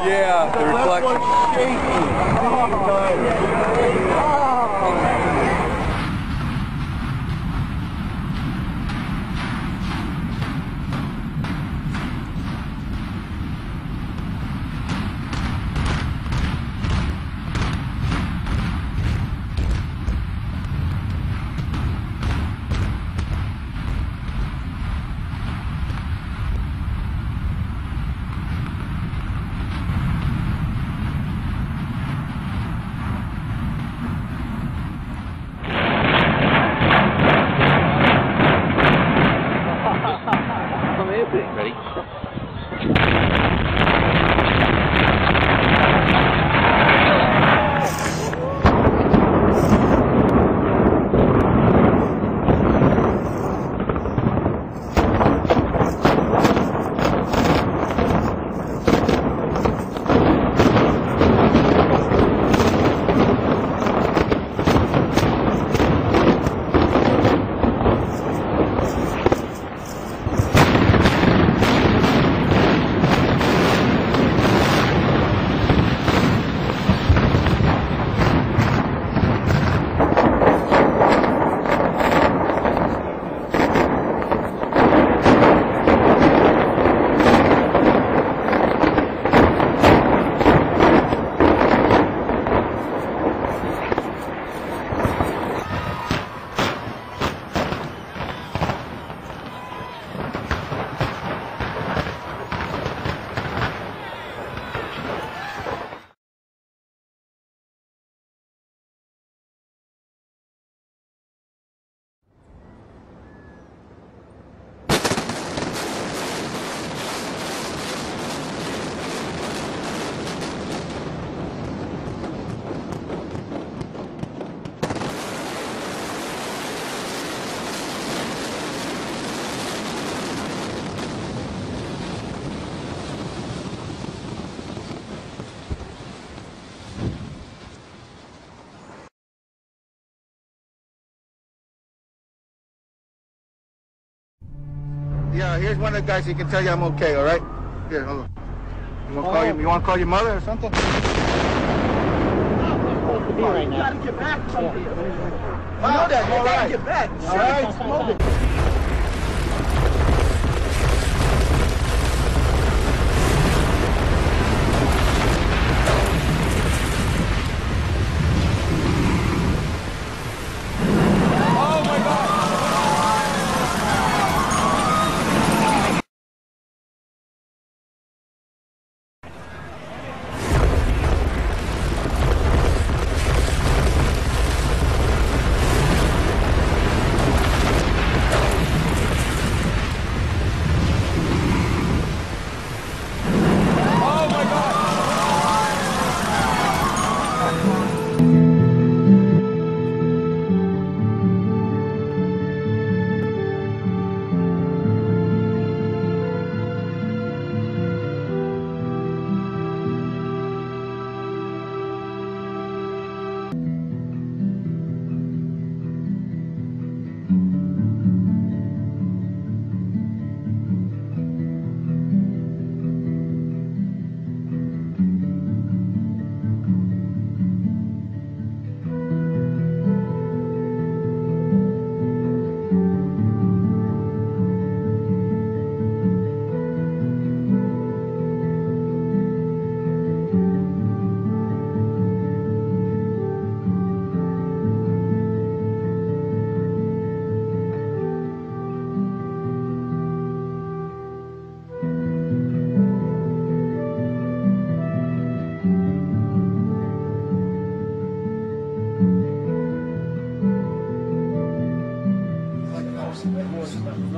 Yeah, the reflection. Ready? Yeah, here's one of the guys who can tell you I'm okay, all right? Here, hold on. You want to call your mother or something? You gotta get back from here. I know that. You gotta get back. All right, smoke it.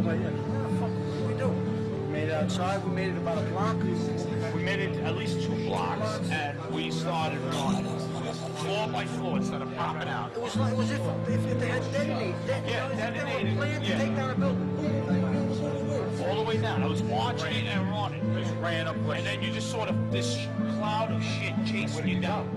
nobody there. What the fuck did we do? We made it outside. We made it about a block. We made it at least 2 blocks, and we started running floor by floor instead of popping out. It was like, if they had detonated. Detonated. Planned to take down a building. All the way down. I was watching it and running. Just ran up, and then you just sort of this cloud of shit chasing you down.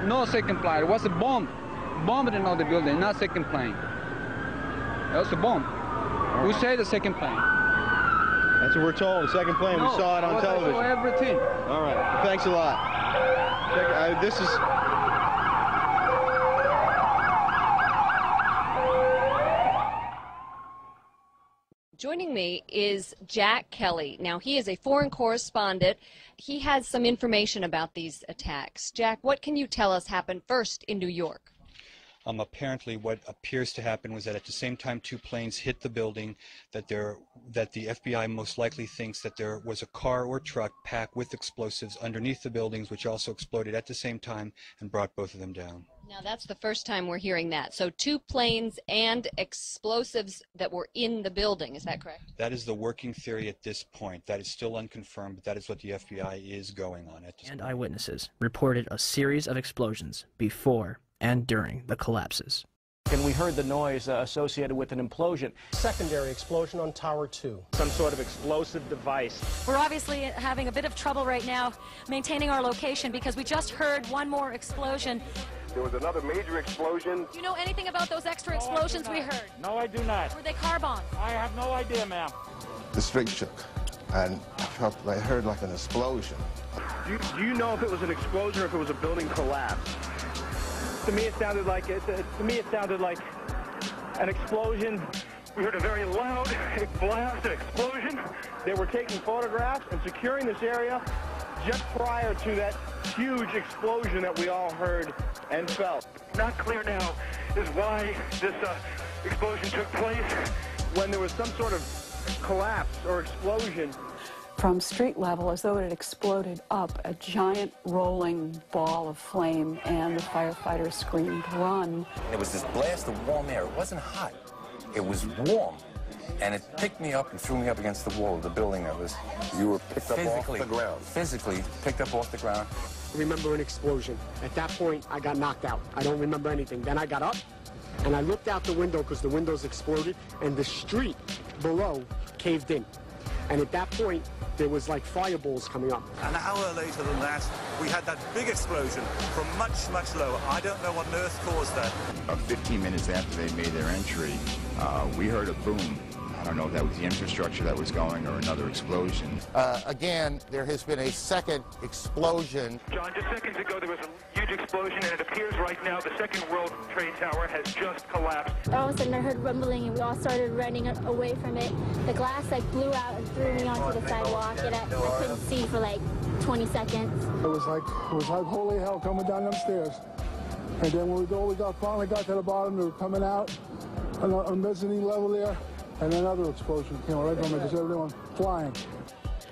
No second plane. It was a bomb. Bombed in the building, not second plane. That was a bomb. Who said the second plane? That's what we're told. The second plane. No, we saw it on television. I saw everything. All right. Thanks a lot. This is. Joining me is Jack Kelly. Now, he is a foreign correspondent. He has some information about these attacks. Jack, what can you tell us happened first in New York? Apparently what appears to happen was that at the same time 2 planes hit the building, that the FBI most likely thinks that there was a car or truck packed with explosives underneath the buildings, which also exploded at the same time and brought both of them down. Now, that's the first time we're hearing that. So 2 planes and explosives that were in the building. Is that correct? That is the working theory at this point. That is still unconfirmed, but that is what the FBI is going on at this point. And eyewitnesses reported a series of explosions before and during the collapses. And we heard the noise associated with an implosion. Secondary explosion on Tower 2. Some sort of explosive device. We're obviously having a bit of trouble right now maintaining our location because we just heard one more explosion. There was another major explosion. Do you know anything about those extra explosions we heard? No, I do not. Were they car bombs? I have no idea, ma'am. The street shook, and I heard like an explosion. Do you know if it was an explosion or if it was a building collapse? To me, it sounded like an explosion. We heard a very loud blast, an explosion. They were taking photographs and securing this area just prior to that huge explosion that we all heard and felt. Not clear now is why this explosion took place. When there was some sort of collapse or explosion. From street level, as though it had exploded up, a giant rolling ball of flame, and the firefighters screamed, "Run!" It was this blast of warm air. It wasn't hot. It was warm. And it picked me up and threw me up against the wall of the building that was... You were picked up off the ground. Physically picked up off the ground. I remember an explosion. At that point, I got knocked out. I don't remember anything. Then I got up, and I looked out the window because the windows exploded, and the street below caved in. And at that point, there was like fireballs coming up. An hour later than that, we had that big explosion from much, much lower. I don't know what on earth caused that. About 15 minutes after they made their entry, we heard a boom. I don't know if that was the infrastructure that was going or another explosion. Again, there has been a second explosion. John, just seconds ago there was a huge explosion, and it appears right now the second World Trade Tower has just collapsed. All of a sudden I heard rumbling, and we all started running away from it. The glass blew out and threw me onto the sidewalk, and I couldn't see for 20 seconds. It was like holy hell coming down them stairs. And then when we finally got to the bottom, they were coming out on the mezzanine level there. And another explosion came right from it, just everyone flying.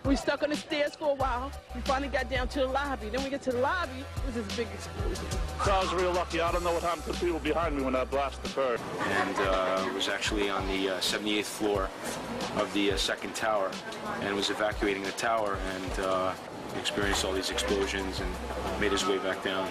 We stuck on the stairs for a while. We finally got down to the lobby. Then we get to the lobby, it was this big explosion. So I was real lucky. I don't know what happened to the people behind me when that blast occurred. And was actually on the 78th floor of the second tower, and was evacuating the tower, and experienced all these explosions and made his way back down.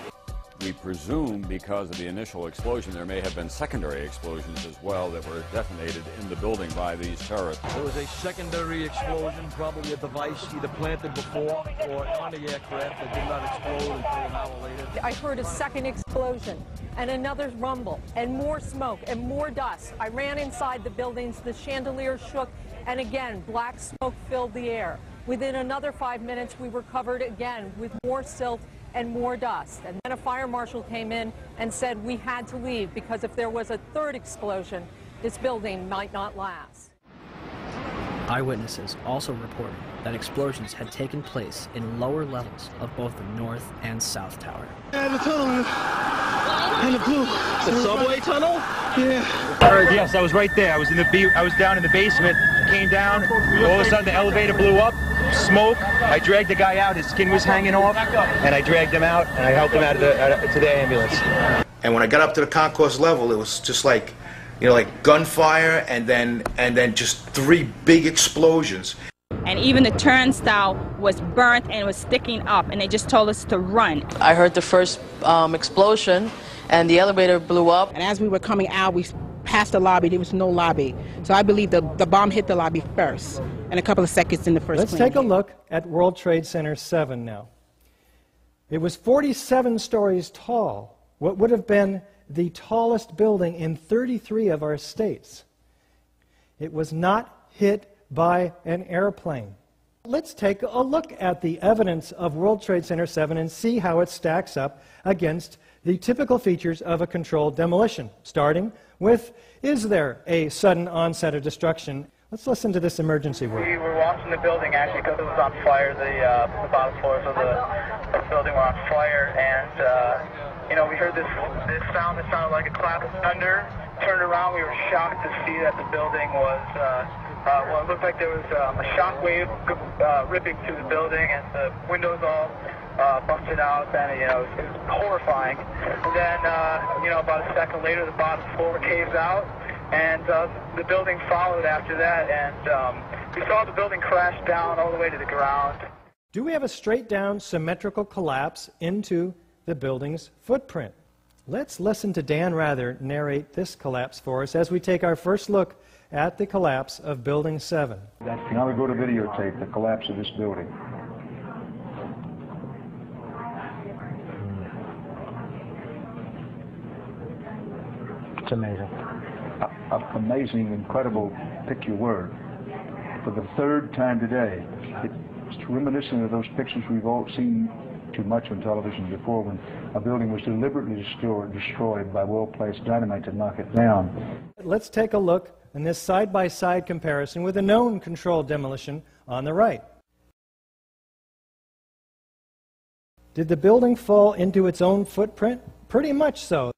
We presume because of the initial explosion there may have been secondary explosions as well that were detonated in the building by these terrorists. There was a secondary explosion, probably a device either planted before or on the aircraft that did not explode until an hour later. I heard a second explosion and another rumble and more smoke and more dust. I ran inside the buildings, the chandelier shook, and again black smoke filled the air. Within another 5 minutes we were covered again with more silt and more dust. And then a fire marshal came in and said we had to leave because if there was a third explosion, this building might not last. Eyewitnesses also reported that explosions had taken place in lower levels of both the North and South Tower. Yeah, the tunnel and the blue. The subway tunnel? Yeah. Yes, I was right there. I was down in the basement, came down, all of a sudden the elevator blew up, smoke. I dragged the guy out, his skin was hanging off, and I dragged him out, and I helped him out to the ambulance. And when I got up to the concourse level, it was just like, you know, like gunfire, and then just 3 big explosions. And even the turnstile was burnt and was sticking up, and they just told us to run. I heard the first explosion, and the elevator blew up. And as we were coming out, we passed the lobby. There was no lobby. So I believe the bomb hit the lobby first, and a couple of seconds in the first. Let's take a look at World Trade Center 7 now. It was 47 stories tall, what would have been the tallest building in 33 of our states. It was not hit by an airplane. Let's take a look at the evidence of World Trade Center 7 and see how it stacks up against the typical features of a controlled demolition, starting with, is there a sudden onset of destruction? Let's listen to this emergency word. We were watching the building actually because it was on fire. The bottom floors of the building were on fire, and you know, we heard this sound that sounded like a clap of thunder. Turned around, we were shocked to see that the building was, well, it looked like there was a shock wave ripping through the building, and the windows all busted out, and you know, it was horrifying. And then, you know, about a second later, the bottom floor caves out, and the building followed after that, and we saw the building crash down all the way to the ground. Do we have a straight down symmetrical collapse into the building's footprint? Let's listen to Dan Rather narrate this collapse for us as we take our first look at the collapse of Building 7. Now we go to videotape the collapse of this building. It's amazing. Amazing, incredible, pick your word. For the 3rd time today, it's reminiscent of those pictures we've all seen too much on television before, when a building was deliberately destroyed by well-placed dynamite to knock it down. Let's take a look in this side-by-side comparison with a known controlled demolition on the right. Did the building fall into its own footprint? Pretty much so.